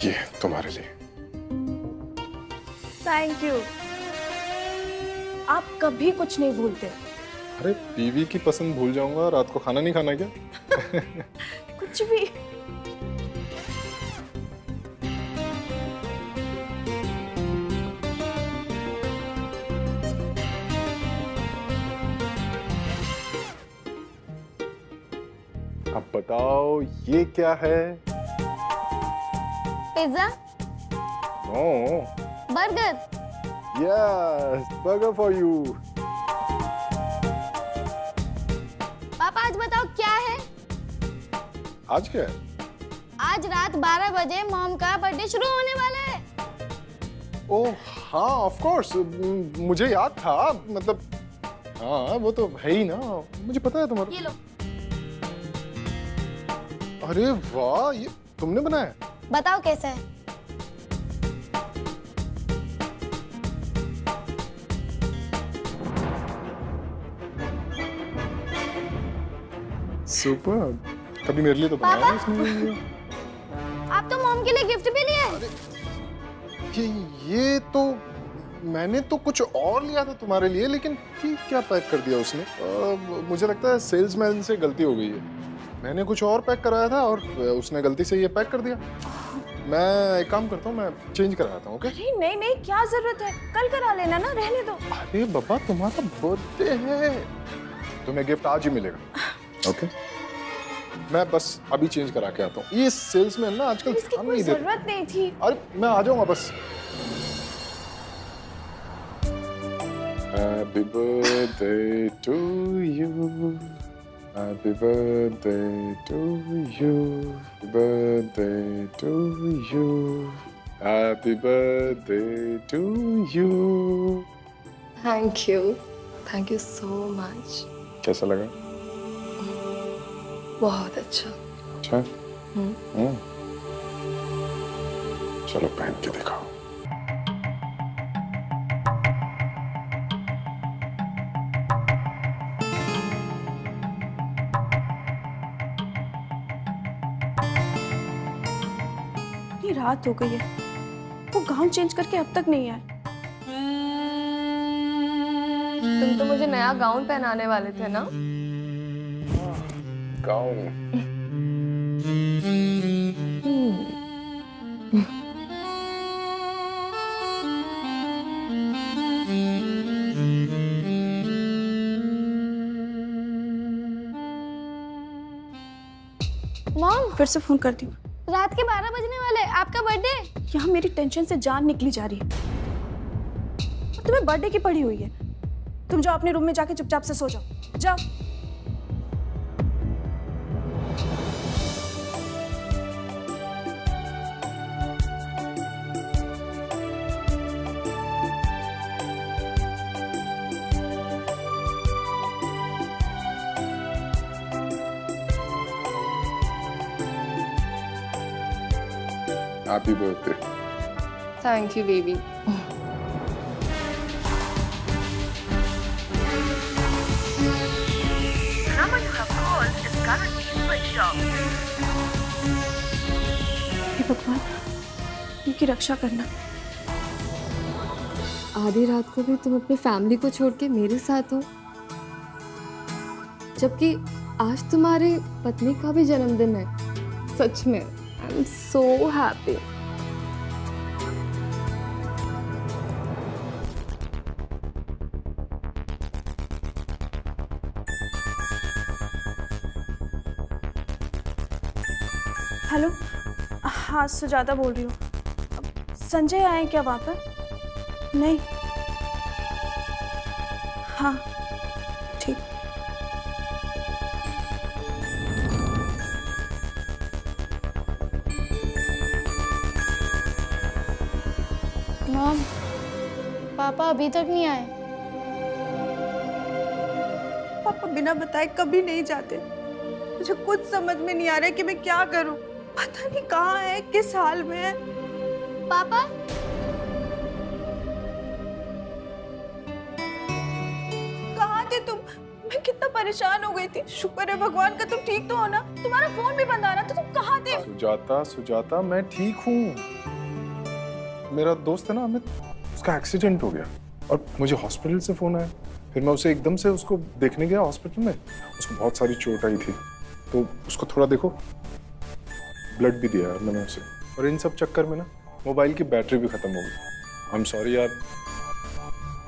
ये तुम्हारे लिए। Thank you. आप कभी कुछ नहीं भूलते। अरे बीवी की पसंद भूल जाऊंगा, रात को खाना नहीं खाना क्या? कुछ भी। अब बताओ ये क्या है? Pizza, no. Burger. Yes, burger for you. पापा आज बताओ क्या है? आज क्या है? आज रात 12 बजे मॉम का बर्थडे शुरू होने वाला है। ओह हाँ, ऑफ कोर्स, मुझे याद था, मतलब हाँ वो तो है ही ना, मुझे पता है तुम्हारा। ये लो। अरे वाह, ये तुमने बनाया? बताओ कैसा है? सुपर। कभी मेरे लिए तो बनाया पापा? इसने। आप तो मॉम के लिए गिफ्ट भी लिए। ये तो मैंने तो कुछ और लिया था तुम्हारे लिए, लेकिन ये क्या पैक कर दिया उसने? मुझे लगता है सेल्समैन से गलती हो गई है। मैंने कुछ और पैक कराया था और उसने गलती से ये पैक कर दिया। मैं एक काम करता हूँ, मैं चेंज कराता हूँ। ओके? अरे नहीं नहीं, क्या जरूरत है, कल करा लेना ना, रहने दो। अरे बाबा, तुम्हारा बर्थडे है, तुम्हें गिफ्ट आज ही मिलेगा। ओके? मैं बस अभी चेंज करा के आता हूँ। ये सेल्समैन ना आजकल इसकी ध्यान कोई नहीं देते। जरूरत नहीं थी। अरे मैं आ जाऊंगा बस। Happy birthday to you. Happy birthday to you. Happy birthday to you. Happy birthday to you. Thank you so much. कैसा लगा? बहुत अच्छा। अच्छा? चलो पहन के दिखाओ। इतनी रात हो गई है, वो गाउन चेंज करके अब तक नहीं आए। तुम तो मुझे नया गाउन पहनाने वाले थे ना? गाउन? मॉम, फिर से फोन करती हूँ। रात के 12 बजने वाले, आपका बर्थडे। यहाँ मेरी टेंशन से जान निकली जा रही है और तुम्हें बर्थडे की पड़ी हुई है। तुम जाओ अपने रूम में, जाके चुपचाप से सो जाओ। जाओ। Happy birthday. Thank you baby. हे भगवान, इनकी रक्षा करना। आधी रात को भी तुम अपनी फैमिली को छोड़ के मेरे साथ हो, जबकि आज तुम्हारी पत्नी का भी जन्मदिन है। सच में I am so happy. Hello, हाँ सुजाता बोल रही हूँ। संजय आए क्या वहाँ पर? नहीं। हाँ ठीक। मॉम, पापा अभी तक नहीं आए। पापा बिना बताए कभी नहीं जाते। मुझे कुछ समझ में नहीं आ रहा है कि मैं क्या करूं। पता नहीं कहाँ है, किस हाल में है। पापा, कहाँ थे तुम? मैं कितना परेशान हो गई थी। शुक्र है भगवान का तुम ठीक तो हो ना। तुम्हारा फोन भी बंद आ रहा था, तुम कहाँ थे? सुजाता सुजाता मैं ठीक हूँ। मेरा दोस्त है ना अमित, उसका एक्सीडेंट हो गया और मुझे हॉस्पिटल से फोन आया। फिर मैं उसे एकदम से उसको देखने गया हॉस्पिटल में। उसको बहुत सारी चोट आई थी, तो उसको थोड़ा देखो, ब्लड भी दिया यार मैंने उसे। और इन सब चक्कर में ना मोबाइल की बैटरी भी खत्म हो गई। आई एम सॉरी यार,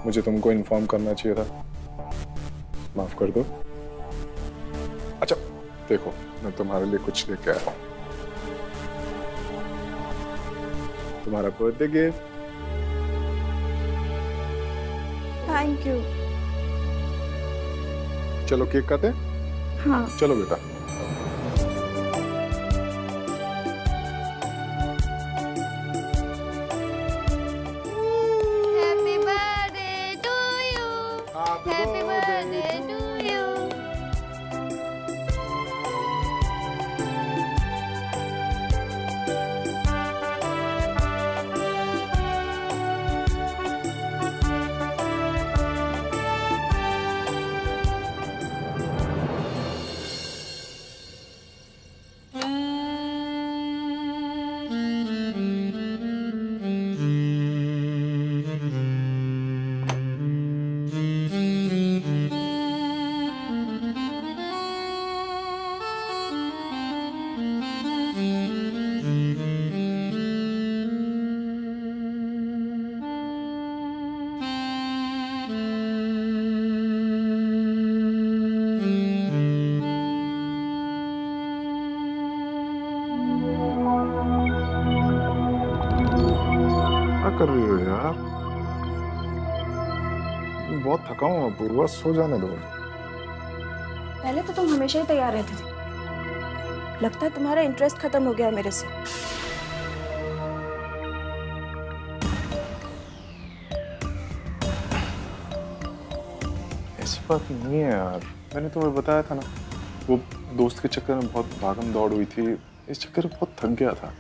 मुझे तुमको इन्फॉर्म करना चाहिए था, माफ कर दो। अच्छा देखो, मैं तुम्हारे लिए कुछ लेके आया हूँ, तुम्हारा बर्थडे गिफ्ट। Thank you. चलो केक काटे। हाँ। चलो बेटा। Happy birthday to you, happy birthday to you. क्या कर रही हो यार? बहुत थका हूँ पूर्वा, सो जाने दो। पहले तो तुम हमेशा ही तैयार रहते थे, लगता है तुम्हारा इंटरेस्ट खत्म हो गया है मेरे से। ऐसी बात नहीं है यार, मैंने तुम्हें बताया था ना, वो दोस्त के चक्कर में बहुत भागम दौड़ हुई थी, इस चक्कर में बहुत थक गया था।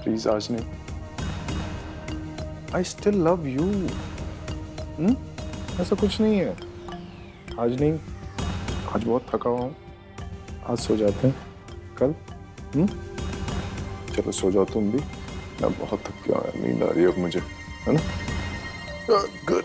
प्लीज आज नहीं। I still love you. ऐसा कुछ नहीं है। आज नहीं, आज बहुत थका हुआ हूँ, आज सो जाते हैं, कल। चलो सो जाओ तुम भी, मैं बहुत थक गया हूँ, नींद आ रही है अब मुझे, है ना? गुड।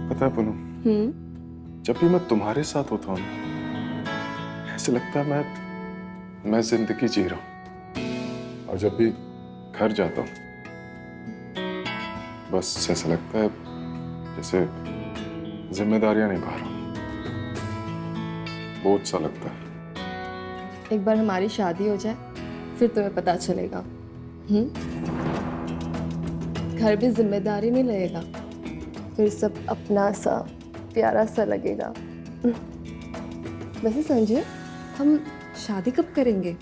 पता है पूनम, जब भी मैं तुम्हारे साथ होता हूँ ना, ऐसे लगता है मैं जिंदगी जी रहा हूँ। और जब भी घर जाता हूँ, बस ऐसा लगता है जैसे जिम्मेदारियां निभा रहा हूँ, बोझ सा लगता है। एक बार हमारी शादी हो जाए, फिर तुम्हें पता चलेगा। घर भी जिम्मेदारी नहीं लगेगा, फिर सब अपना सा प्यारा सा लगेगा। वैसे संजय, हम शादी कब करेंगे?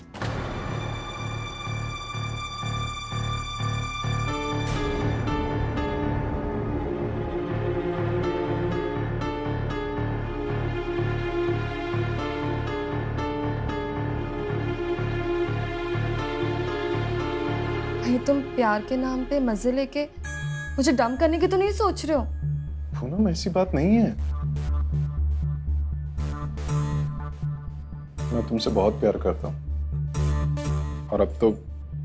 कहीं तुम प्यार के नाम पे मजे लेके मुझे डम करने की तो नहीं सोच रहे हो? पूनम ऐसी बात नहीं है, मैं तुमसे बहुत प्यार करता हूँ और अब तो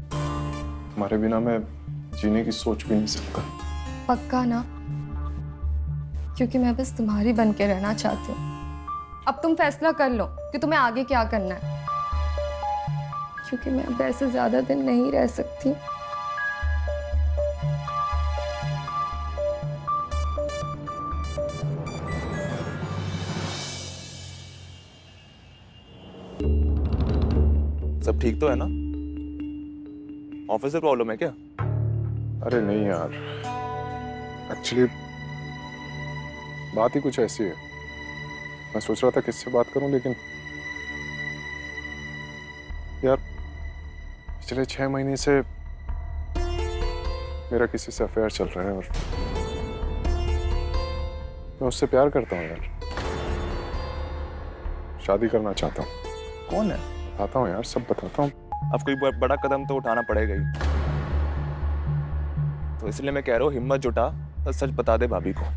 तुम्हारे बिना मैं जीने की सोच भी नहीं सकता। पक्का ना? क्योंकि मैं बस तुम्हारी बन के रहना चाहती हूँ। अब तुम फैसला कर लो कि तुम्हें आगे क्या करना है, क्योंकि मैं अब ऐसे ज्यादा दिन नहीं रह सकती। सब ठीक तो है ना? ऑफिस से प्रॉब्लम है क्या? अरे नहीं यार, एक्चुअली बात ही कुछ ऐसी है। मैं सोच रहा था किससे बात करूं, लेकिन यार पिछले 6 महीने से मेरा किसी से अफेयर चल रहा है और मैं उससे प्यार करता हूँ यार। शादी करना चाहता हूँ। कौन है? बताता हूँ यार, सब बताता हूँ। अब कोई बड़ा कदम तो उठाना पड़ेगा ही, तो इसलिए मैं कह रहा हूँ हिम्मत जुटा और सच बता दे भाभी को।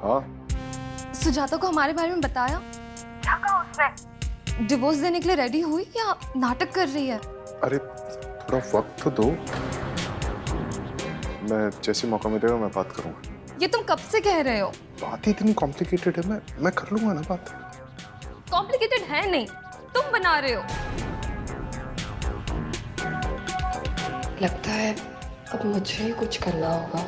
हाँ, सुजाता को हमारे बारे में बताया? क्या कहा उसने? डिवोर्स देने के लिए रेडी हुई या नाटक कर रही है? अरे थोड़ा वक्त तो दो, मैं जैसे मौका मिलेगा मैं बात करूंगा। ये तुम कब से कह रहे हो? बात ही इतनी कॉम्प्लिकेटेड है, मैं कर लूंगा ना बात। कॉम्प्लिकेटेड है नहीं, तुम बना रहे हो। लगता है अब मुझे ही कुछ करना होगा।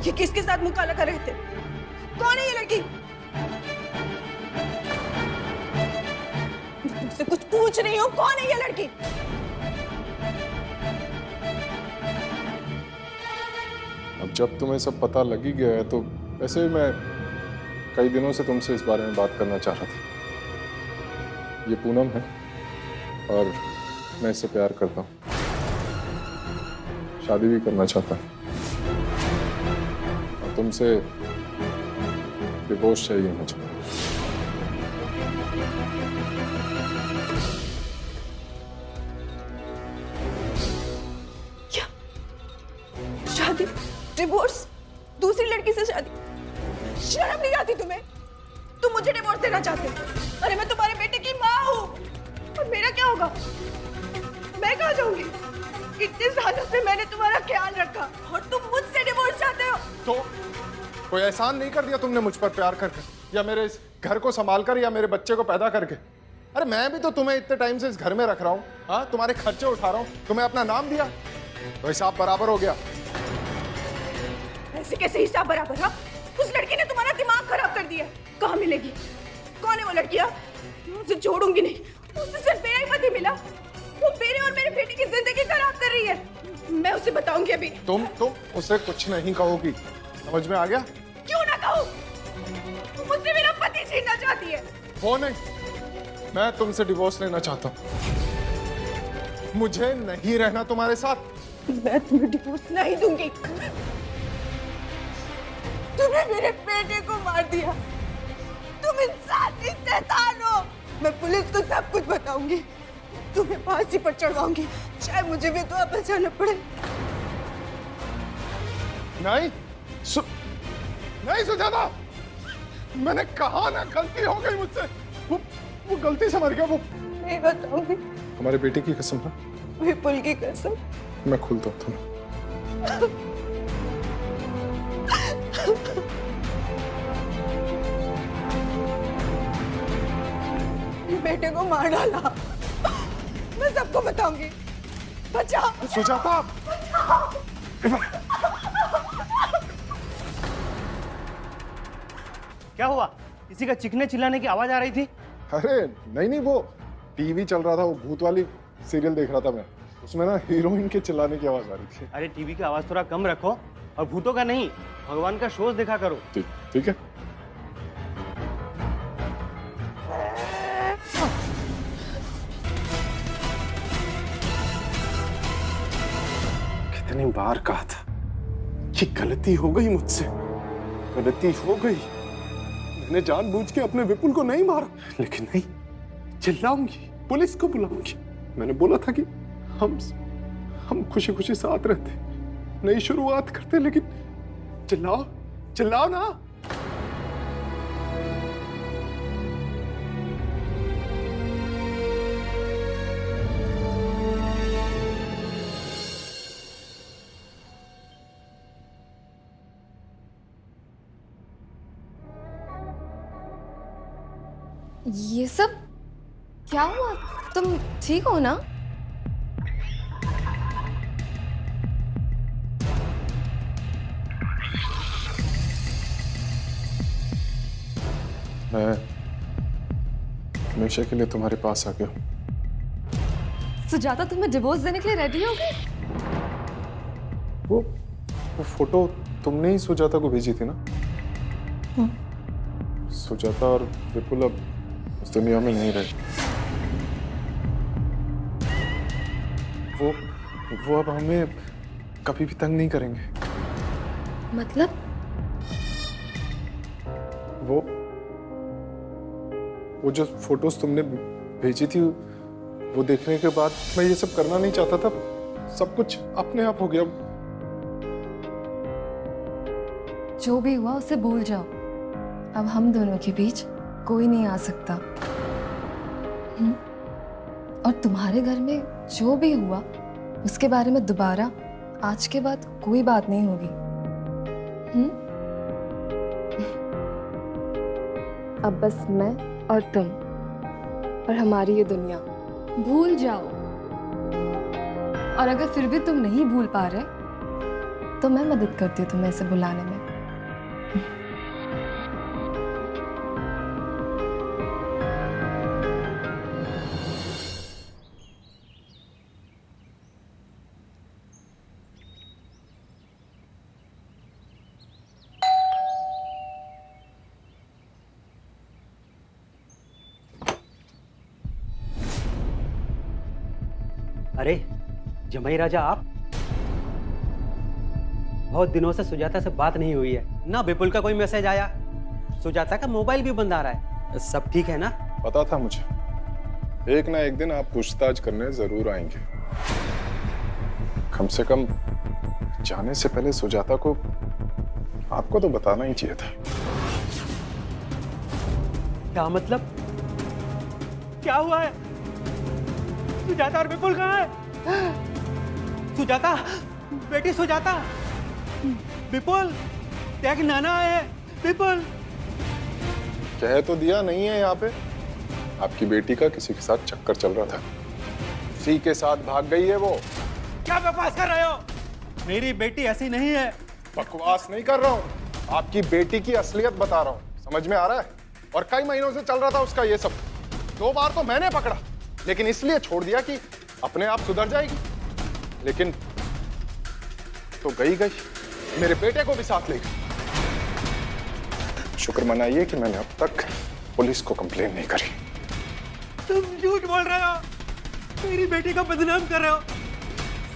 ये किसके साथ मुंह काला कर रहे थे? कौन है ये लड़की? मैं तुमसे कुछ पूछ रही हूँ, कौन है ये लड़की? अब जब तुम्हें सब पता लग ही गया है तो वैसे भी मैं कई दिनों से तुमसे इस बारे में बात करना चाह रहा था। ये पूनम है और मैं इससे प्यार करता हूँ, शादी भी करना चाहता हूँ और तुमसे डिवोर्स चाहिए मुझे। क्या? शादी? डिवोर्स? दूसरी लड़की से शादी? शर्म नहीं आती तुम्हें? तुम मुझे डिवोर्स देना चाहते हो? अरे मैं तुम्हारे बेटे की माँ हूँ और मेरा क्या होगा? मैं कहाँ जाऊंगी? इतने सालों से मैंने तुम्हारा ख्याल रखा और तुम मुझसे डिवोर्स चाहते हो? तो कोई एहसान नहीं कर दिया तुमने मुझ पर प्यार करके, या मेरे इस घर को संभाल कर, या मेरे बच्चे को पैदा करके? अरे मैं भी तो तुम्हें इतने टाइम से इस घर में रख रहा हूँ, हाँ, तुम्हारे खर्चे उठा रहा हूँ, तुम्हें अपना नाम दिया तो हिसाब बराबर हो गया। ऐसे कैसे हिसाब बराबर? हाँ, उस लड़की ने तुम्हारा दिमाग खराब कर दिया। कहाँ मिलेगी? कौन है वो लड़की? मैं उसे छोड़ूंगी नहीं। उसे सिर्फ मेरा ही पति मिला, वो मेरे और मेरे बेटे की जिंदगी खराब कर रही है। मैं उसे बताऊंगी अभी। तुम उसे कुछ नहीं कहोगी, समझ में आ गया? क्यों ना कहूँ? वो मुझसे मेरा पति छीनना चाहती है। वो नहीं, मैं तुमसे डिवोर्स लेना चाहता हूँ। मुझे नहीं रहना तुम्हारे साथ। मैं तुम्हें डिवोर्स नहीं दूंगी। तुमने मेरे बेटे को मार दिया। तुम इंसानी शैतान हो। मैं पुलिस को सब कुछ बताऊंगी, तुम्हें फांसी पर चढ़वाऊंगी, चाहे मुझे विधवा बचाना पड़े। नहीं नहीं सुजाता, मैंने कहा ना, गलती हो गई मुझसे। वो गलती से मर गया। वो नहीं बताऊंगी। हमारे बेटे की कसम ना, विपुल की कसम। मैं खुलता हूँ तुम्हें। बेटे को मार डाला। मैं सबको बताऊंगी। बचाओ सुजाता। क्या हुआ? किसी का चीखने चिल्लाने की आवाज आ रही थी। अरे नहीं, वो टीवी चल रहा था, वो भूत वाली सीरियल देख रहा था मैं, उसमें ना हीरोइन के चिल्लाने की आवाज आ रही थी। अरे टीवी की आवाज थोड़ा कम रखो और भूतों का नहीं, भगवान का शोज देखा करो। ठीक है। कितनी बार कहा था कि गलती हो गई मुझसे, गलती हो गई। मैंने जानबूझ के अपने विपुल को नहीं मारा, लेकिन नहीं, चिल्लाऊंगी, पुलिस को बुलाऊंगी। मैंने बोला था कि हम खुशी खुशी साथ रहते, नई शुरुआत करते, लेकिन चिल्लाओ चिल्लाओ ना। ये सब क्या हुआ? तुम ठीक हो ना? मैं हमेशा के लिए तुम्हारे पास आ गया हूं। सुजाता तुम्हें डिवोर्स देने के लिए रेडी हो गई? वो फोटो तुमने ही सुजाता को भेजी थी ना? सुजाता और विपुल अब उस दुनिया में नहीं रहे। वो अब हमें कभी भी तंग नहीं करेंगे। मतलब? वो जो फोटोज तुमने भेजी थी वो देखने के बाद मैं ये सब करना नहीं चाहता था। सब कुछ अपने आप हो गया। जो भी हुआ उसे भूल जाओ। अब हम दोनों के बीच कोई नहीं आ सकता। और तुम्हारे घर में जो भी हुआ उसके बारे में दोबारा आज के बाद कोई बात नहीं होगी। अब बस मैं और तुम और हमारी ये दुनिया। भूल जाओ। और अगर फिर भी तुम नहीं भूल पा रहे तो मैं मदद करती हूँ तुम्हें इसे भुलाने में। अरे जमाई राजा, आप? बहुत दिनों से सुजाता से बात नहीं हुई है ना। विपुल का कोई मैसेज आया, सुजाता का मोबाइल भी बंद आ रहा है। सब ठीक है ना? पता था मुझे एक ना एक दिन आप पूछताछ करने जरूर आएंगे। कम से कम जाने से पहले सुजाता को आपको तो बताना ही चाहिए था। क्या मतलब? क्या हुआ है? सुजाता और विपुल कहाँ है? सुजाता, बेटी सुजाता, विपुल, क्या कि नाना आए हैं? विपुल कह तो दिया नहीं है यहाँ पे। आपकी बेटी का किसी के साथ चक्कर चल रहा था, उसी के साथ भाग गई है वो। क्या बकवास कर रहे हो? मेरी बेटी ऐसी नहीं है। बकवास नहीं कर रहा हूँ, आपकी बेटी की असलियत बता रहा हूँ। समझ में आ रहा है? और कई महीनों से चल रहा था उसका ये सब। 2 बार तो मैंने पकड़ा, लेकिन इसलिए छोड़ दिया कि अपने आप सुधर जाएगी। लेकिन तो गई, मेरे बेटे को भी साथ ले गई। शुक्र मनाइए कि मैंने अब तक पुलिस को कंप्लेन नहीं करी। तुम झूठ बोल रहे हो, मेरी बेटी को बदनाम कर रहे हो।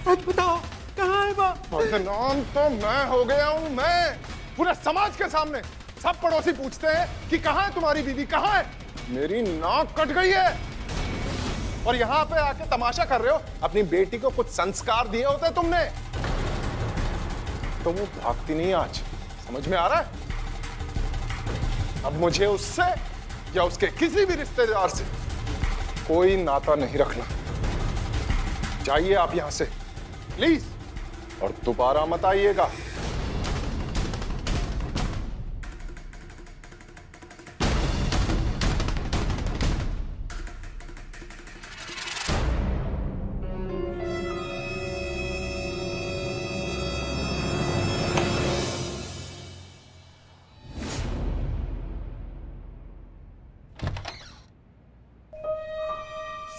सच बताओ, कहाँ है वो? बदनाम तो मैं हो गया हूँ। मैं पूरे समाज के सामने सब पड़ोसी पूछते हैं कि कहाँ है तुम्हारी बीवी, कहाँ है? मेरी नाक कट गई है और यहाँ पे आके तमाशा कर रहे हो। अपनी बेटी को कुछ संस्कार दिए होते तुमने तो वो भागती नहीं आज। समझ में आ रहा है? अब मुझे उससे या उसके किसी भी रिश्तेदार से कोई नाता नहीं रखना। जाइए आप यहां से प्लीज, और दोबारा मत आइएगा।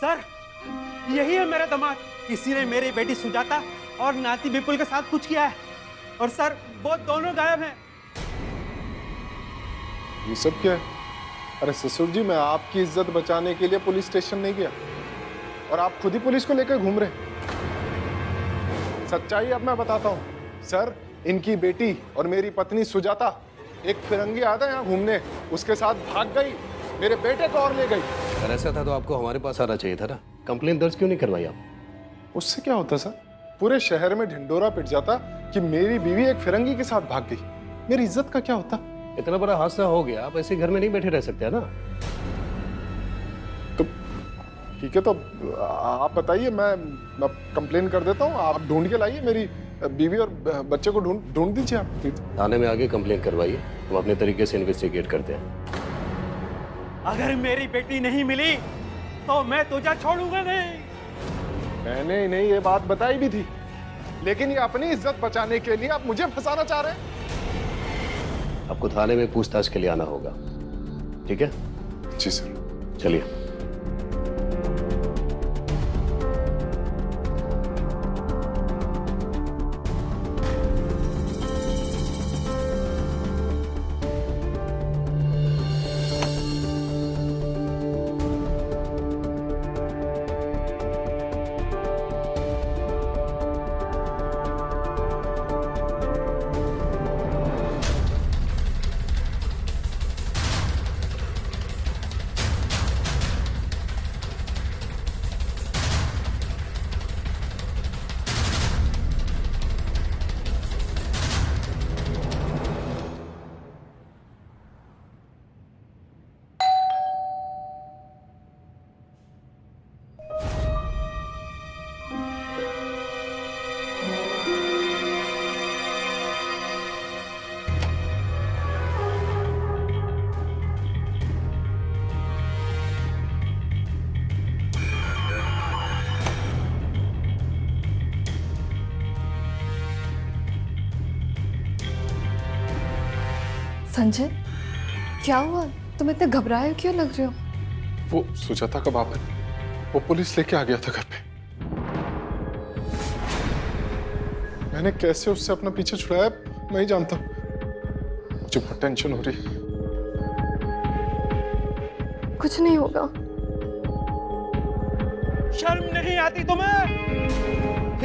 सर, यही है मेरा दामाद। किसी ने मेरी बेटी सुजाता और नाती विपुल के साथ कुछ किया है। और सर, वो दोनों गायब हैं। ये सब क्या है? अरे ससुर जी, मैं आपकी इज्जत बचाने के लिए पुलिस स्टेशन नहीं गया और आप खुद ही पुलिस को लेकर घूम रहे। सच्चाई अब मैं बताता हूँ। सर, इनकी बेटी और मेरी पत्नी सुजाता, एक फिरंगी आया था यहाँ घूमने, उसके साथ भाग गई, मेरे बेटे को और ले गई। अगर ऐसा था तो आपको हमारे पास आना चाहिए था ना। कंप्लेन दर्ज क्यों नहीं करवाई आप? उससे क्या होता सर? पूरे शहर में ढिंडोरा पिट जाता कि मेरी बीवी एक फिरंगी के साथ भाग गई। मेरी इज्जत का क्या होता? इतना बड़ा हादसा हो गया, आप ऐसे घर में नहीं बैठे रह सकते है ना। तो ठीक है, तो आप बताइए, मैं कंप्लेन कर देता हूँ। आप ढूंढ के लाइए, मेरी बीवी और बच्चे को ढूंढ दीजिए आप। थाने में आगे कंप्लेन करवाइए, हम अपने तरीके से इन्वेस्टिगेट करते हैं। अगर मेरी बेटी नहीं मिली तो मैं तुझे छोड़ूंगा नहीं। मैंने इन्हें ये बात बताई भी थी, लेकिन ये अपनी इज्जत बचाने के लिए आप मुझे फंसाना चाह रहे हैं। आपको थाने में पूछताछ के लिए आना होगा, ठीक है? जी सर। चलिए। संजय, क्या हुआ? तुम इतने घबराए क्यों लग रहे हो? वो सुजाता का बाप है, वो पुलिस लेके आ गया था घर पे। मैंने कैसे उससे अपना पीछे छुड़ाया मैं ही जानता हूँ। मुझे बहुत टेंशन हो रही है। कुछ नहीं होगा। शर्म नहीं आती तुम्हें?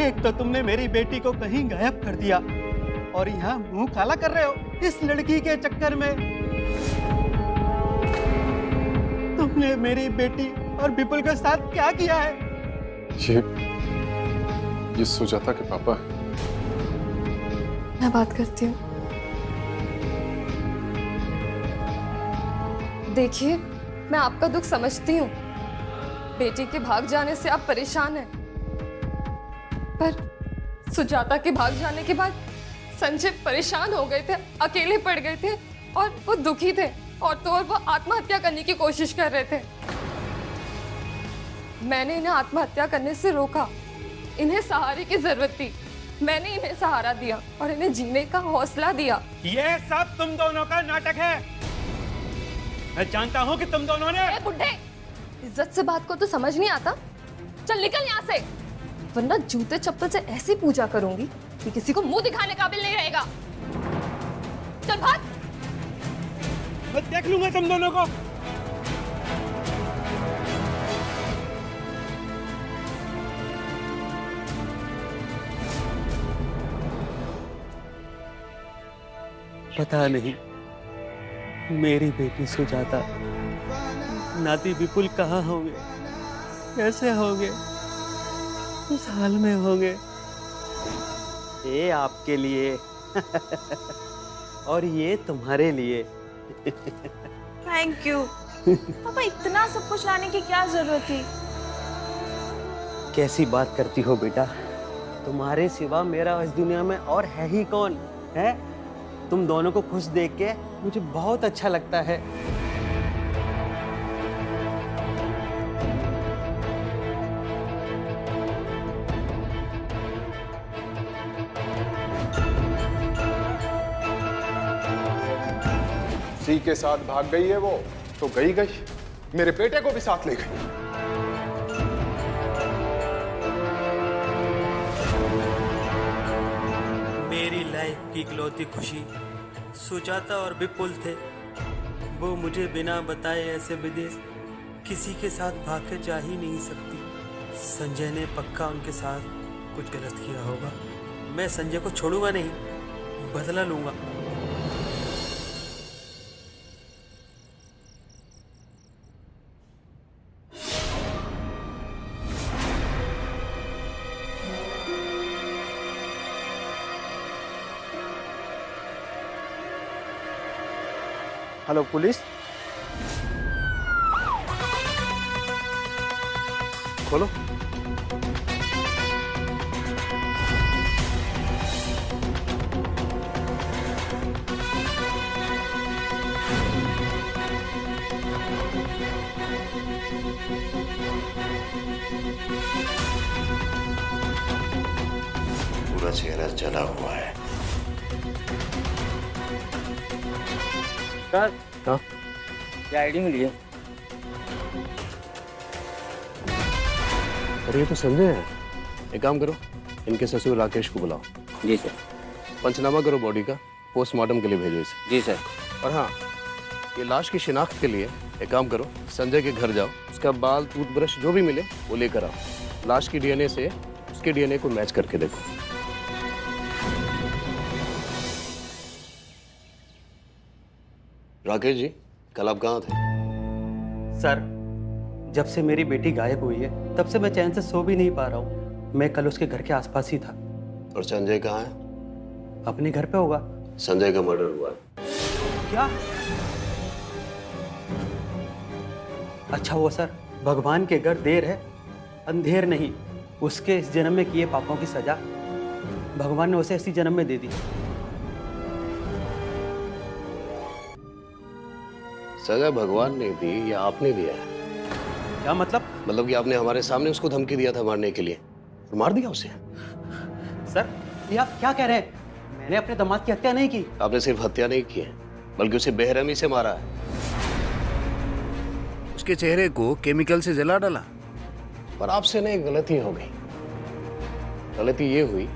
एक तो तुमने मेरी बेटी को कहीं गायब कर दिया और यहाँ मुंह काला कर रहे हो इस लड़की के चक्कर में। तुमने मेरी बेटी और विपुल के साथ क्या किया है? ये सुजाता के पापा है। मैं बात करती हूँ। देखिए, मैं आपका दुख समझती हूँ। बेटी के भाग जाने से आप परेशान हैं, पर सुजाता के भाग जाने के बाद संजय परेशान हो गए थे, अकेले पड़ गए थे और वो दुखी थे, और तो और वो आत्महत्या करने की कोशिश कर रहे थे। मैंने इन्हें आत्महत्या करने से रोका। इन्हें सहारे की जरूरत थी, मैंने इन्हें सहारा दिया और इन्हें जीने का हौसला दिया। ये सब तुम दोनों का नाटक है। मैं जानता हूँ कि तुम दोनों ने। ए बुड्ढे, इज्जत से बात को तो समझ नहीं आता? चल निकल यहाँ से, वरना जूते चप्पल से ऐसी पूजा करूंगी कि किसी को मुंह दिखाने काबिल नहीं रहेगा। चल भाग। मैं देख लूंगा तुम दोनों को। पता नहीं मेरी बेटी सुजाता, नाती विपुल कहाँ होंगे, कैसे होंगे, किस हाल में होंगे। ये आपके लिए और ये तुम्हारे लिए। थैंक यू पापा, इतना सब कुछ लाने की क्या जरूरत थी? कैसी बात करती हो बेटा, तुम्हारे सिवा मेरा इस दुनिया में और है ही कौन है? तुम दोनों को खुश देख के मुझे बहुत अच्छा लगता है। सी के साथ भाग गई है वो, तो गई, मेरे बेटे को भी साथ ले गई। मेरी लाइफ की इकलौती खुशी सुजाता और विपुल थे। वो मुझे बिना बताए ऐसे विदेश किसी के साथ भाग के जा ही नहीं सकती। संजय ने पक्का उनके साथ कुछ गलत किया होगा। मैं संजय को छोड़ूंगा नहीं, बदला लूंगा। Hello police. खोलो। पूरा चेहरा जला हुआ है। सर हाँ क्या आईडी मिली है? अरे ये तो संजय है। एक काम करो, इनके ससुर राकेश को बुलाओ। जी सर। पंचनामा करो बॉडी का, पोस्टमार्टम के लिए भेजो इसे। जी सर। और हाँ, ये लाश की शिनाख्त के लिए एक काम करो, संजय के घर जाओ, उसका बाल टूथब्रश जो भी मिले वो लेकर आओ। लाश की डीएनए से उसके डीएनए को मैच करके देखो। राकेश जी, कल आप कहाँ थे? सर, जब से मेरी बेटी गायब हुई है तब से मैं चैन से सो भी नहीं पा रहा हूँ। मैं कल उसके घर के आसपास ही था। और संजय कहाँ है? अपने घर पे होगा। संजय का मर्डर हुआ है। क्या? अच्छा हुआ सर, भगवान के घर देर है अंधेर नहीं। उसके इस जन्म में किए पापों की सजा भगवान ने उसे इसी जन्म में दे दी। सजा भगवान ने दी या आपने दिया है? क्या मतलब? मतलब कि आपने हमारे सामने उसको धमकी दिया था मारने के लिए और मार दिया उसे? सर, ये आप क्या कह रहे हैं? मैंने अपने दामाद की हत्या नहीं की। आपने सिर्फ हत्या नहीं की है, बल्कि उसे बेरहमी से मारा है। उसके चेहरे को केमिकल से जला डाला। पर आपसे ना एक गलती हो गई। गलती ये हुई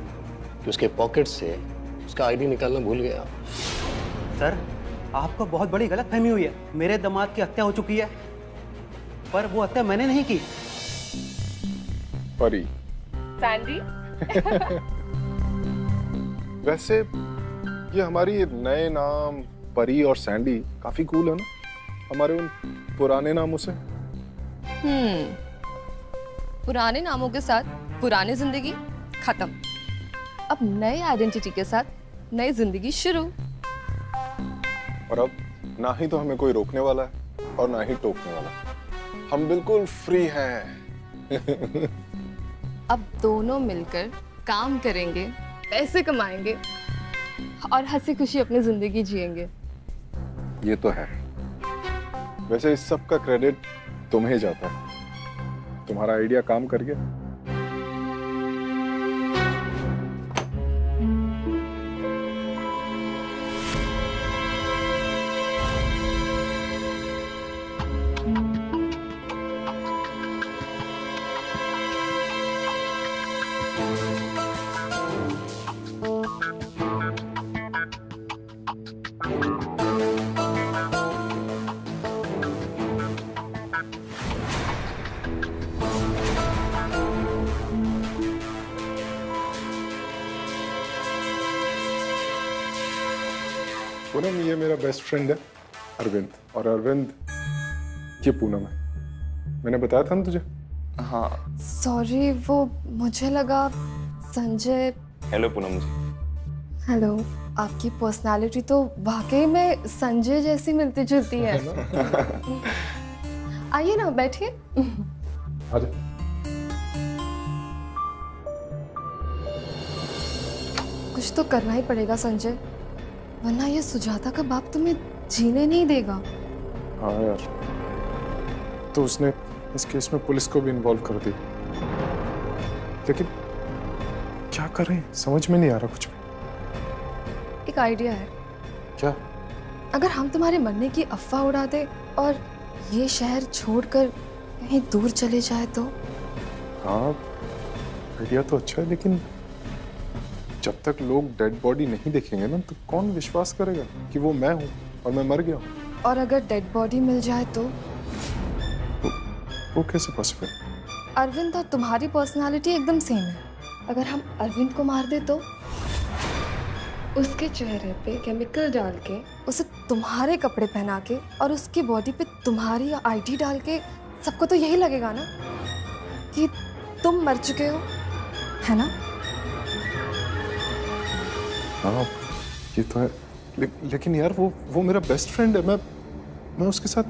कि उसके पॉकेट से उसका आईडी निकालना भूल गया। सर, आपको बहुत बड़ी गलतफहमी हुई है। मेरे दामाद की हत्या हो चुकी है, पर वो हत्या मैंने नहीं की। परी। सैंडी। वैसे ये हमारी नए नाम परी और सैंडी काफी कूल है ना, हमारे उन पुराने नामों से। पुराने नामों के साथ पुरानी जिंदगी खत्म, अब नए आइडेंटिटी के साथ नई जिंदगी शुरू। और अब ना ही तो हमें कोई रोकने वाला है और ना ही टोकने वाला। हम बिल्कुल फ्री हैं। अब दोनों मिलकर काम करेंगे, पैसे कमाएंगे और हंसी खुशी अपनी जिंदगी जिएंगे। ये तो है। वैसे इस सब का क्रेडिट तुम्हें जाता है। तुम्हारा आइडिया काम कर गया। पूनम, ये मेरा बेस्ट फ्रेंड है अरविंद, और अरविंद ये पूनम है। मैंने बताया था ना तुझे। हाँ। सॉरी, वो मुझे लगा संजय। हेलो पूनम जी। हेलो। आपकी पर्सनालिटी तो वाकई में संजय जैसी मिलती जुलती है। आइए ना, बैठिए। आजा। कुछ तो करना ही पड़ेगा संजय, वरना ये सुजाता का बाप तुम्हें जीने नहीं देगा। हाँ यार, तो उसने इस केस में पुलिस को भी इन्वॉल्व कर दी, लेकिन क्या करें समझ में नहीं आ रहा कुछ भी। एक आइडिया है। क्या? अगर हम तुम्हारे मरने की अफवाह उड़ा दे और ये शहर छोड़कर कहीं दूर चले जाए तो? हाँ, आइडिया तो अच्छा है, लेकिन जब तक लोग डेड बॉडी नहीं देखेंगे ना, तो कौन विश्वास करेगा कि वो मैं हूँ और मैं मर गया हूँ? और अगर डेड बॉडी मिल जाए तो? वो कैसे पॉसिबल? अरविंद और तुम्हारी पर्सनालिटी एकदम सेम है। अगर हम अरविंद को मार दे तो? उसके चेहरे पे केमिकल डाल के, उसे तुम्हारे कपड़े पहना के और उसकी बॉडी पे तुम्हारी आईडी डाल के सबको तो यही लगेगा ना कि तुम मर चुके हो, है ना? हाँ, ये तो है। लेकिन यार वो मेरा बेस्ट फ्रेंड है। मैं उसके साथ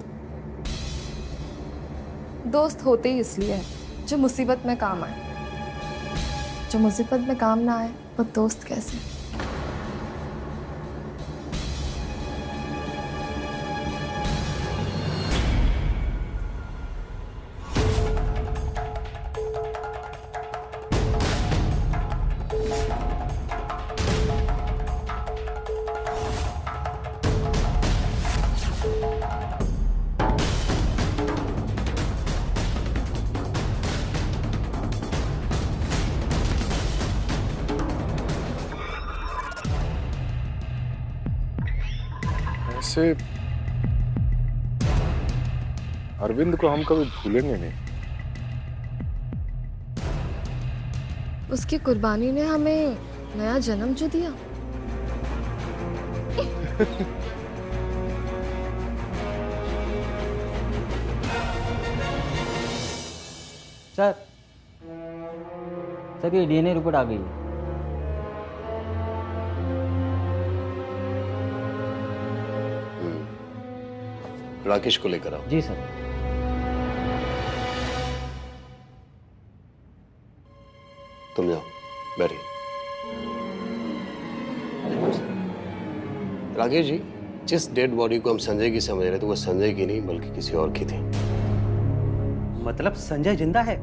दोस्त होते ही इसलिए हैं जो मुसीबत में काम आए। जो मुसीबत में काम ना आए वो दोस्त कैसे? ऐसे अरविंद को हम कभी भूलेंगे नहीं। उसकी कुर्बानी ने हमें नया जन्म जो दिया। सर ये डीएनए रिपोर्ट आ गई है। राकेश को लेकर आओ। जी सर। तुम जाओ, बैठिए। राकेश जी, जिस डेड बॉडी को हम संजय की समझ रहे थे वो संजय की नहीं बल्कि किसी और की थी। मतलब संजय जिंदा है?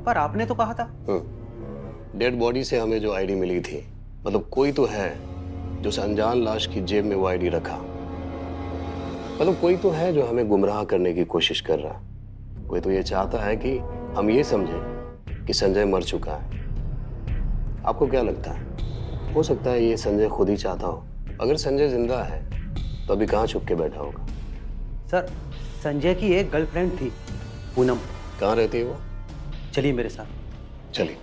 पर आपने तो कहा था। डेड बॉडी से हमें जो आईडी मिली थी, मतलब कोई तो है जो उस अनजान लाश की जेब में वो आईडी रखा। मतलब कोई तो है जो हमें गुमराह करने की कोशिश कर रहा। कोई तो ये चाहता है कि हम ये समझें कि संजय मर चुका है। आपको क्या लगता है? हो सकता है ये संजय खुद ही चाहता हो। अगर संजय जिंदा है तो अभी कहाँ छुप के बैठा होगा? सर, संजय की एक गर्लफ्रेंड थी, पूनम। कहाँ रहती है वो? चलिए मेरे साथ। चलिए।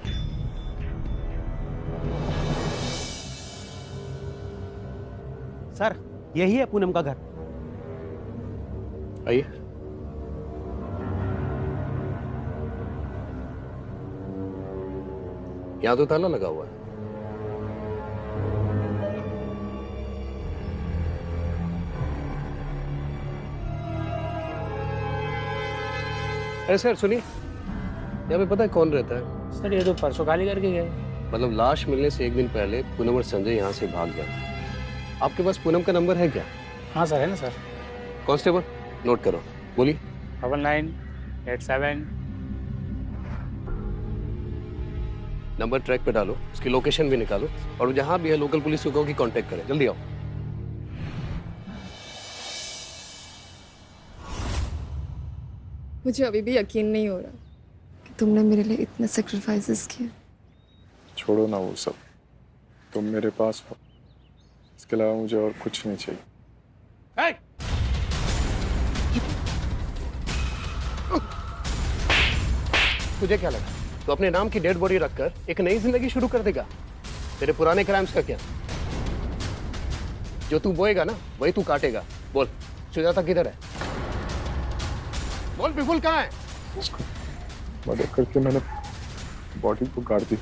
सर, यही है पूनम का घर। आइए। यहां तो ताला लगा हुआ है। अरे सर सुनिए, यहाँ पे पता है कौन रहता है? सर ये तो परसों खाली करके गए। मतलब लाश मिलने से एक दिन पहले पूनम और संजय यहाँ से भाग गया। आपके पास पूनम का नंबर है क्या? हाँ सर, है ना सर। कांस्टेबल नोट करो, बोलिए। 9987। नंबर ट्रैक पे डालो, उसकी लोकेशन भी निकालो और जहां भी है लोकल पुलिस को कहो कि कांटेक्ट करें। जल्दी आओ। मुझे अभी भी यकीन नहीं हो रहा कि तुमने मेरे लिए इतने सेक्रीफाइसेस किए। छोड़ो ना वो सब, तुम मेरे पास हो, इसके अलावा मुझे और कुछ नहीं चाहिए। तुझे क्या लगा तो अपने नाम की डेड बॉडी रखकर एक नई जिंदगी शुरू कर देगा? तेरे पुराने क्राइम्स का क्या? जो तू बोएगा ना वही तू काटेगा। बोल, सुजाता किधर है? बोल, विपुल कहाँ है? उसको मर्डर करके मैंने बॉडी को गाड़ दी।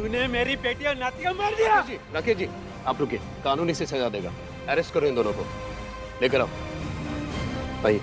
तूने मेरी बेटी और नाती को मार दिया। राकेश जी आप रुकिए, कानून इसे सजा देगा। अरेस्ट करो इन दोनों को, लेकर आओ। आइए।